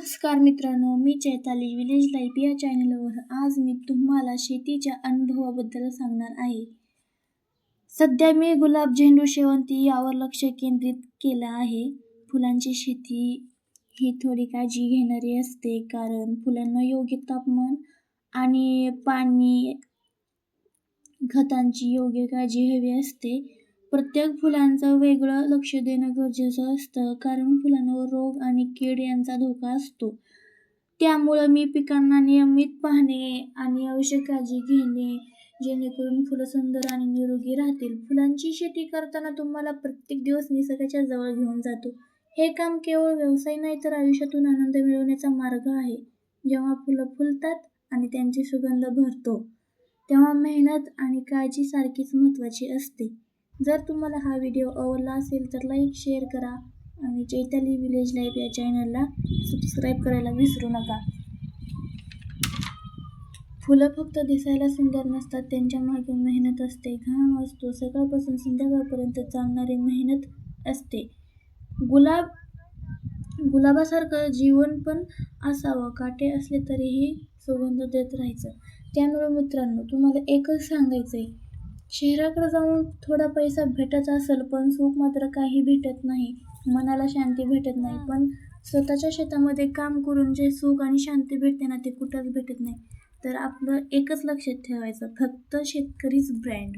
नमस्कार मित्रांनो, मी Chaitali village life या चॅनलवर आज मी तुम्हाला शेतीच्या अनुभवाबद्दल सांगणार आहे. सध्या मी गुलाब, झेंडू, शेवंती यावर लक्ष केंद्रित केलं आहे. फुलांची शेती ही थोडी काळजी घेणारी असते, कारण फुलांना योग्य तापमान आणि पाणी, खतांची योग्य काळजी हवी असते. प्रत्येक फुलांचं वेगळं लक्ष देणं गरजेचं असतं, कारण फुलांवर रोग आणि कीड यांचा धोका असतो. त्यामुळं मी पिकांना नियमित पाहणे आणि आवश्यक काळजी घेणे, जेणेकरून फुलं सुंदर आणि निरोगी राहतील. फुलांची शेती करताना तुम्हाला प्रत्येक दिवस निसर्गाच्या जवळ घेऊन जातो. हे काम केवळ व्यवसाय नाही, तर आयुष्यातून आनंद मिळवण्याचा मार्ग आहे. जेव्हा फुलं फुलतात आणि त्यांची सुगंध भरतो, तेव्हा मेहनत आणि काळजी सारखीच महत्त्वाची असते. जर तुम्हाला हा व्हिडिओ आवडला असेल तर लाईक, शेअर करा आणि चैताली विलेज लाईफ या चॅनलला सबस्क्राईब करायला विसरू नका. फुलं फक्त दिसायला सुंदर नसतात, त्यांच्या मागे मेहनत असते, घाम असतो, सकाळपासून संध्याकाळपर्यंत चालणारी मेहनत असते. गुलाबासारखं जीवन पण असावं, काटे असले तरीही सुगंध देत राहायचं. त्यामुळे मित्रांनो, तुम्हाला एकच सांगायचं आहे, शहराकडे जाऊन थोडा पैसा भेटत असेल, पण सुख मात्र काही भेटत नाही, मनाला शांती भेटत नाही. पण स्वतःच्या शेतामध्ये काम करून जे सुख आणि शांती भेटते ना, ते कुठंच भेटत नाही. तर आपलं एकच लक्षात ठेवायचं, फक्त शेतकरीच ब्रँड.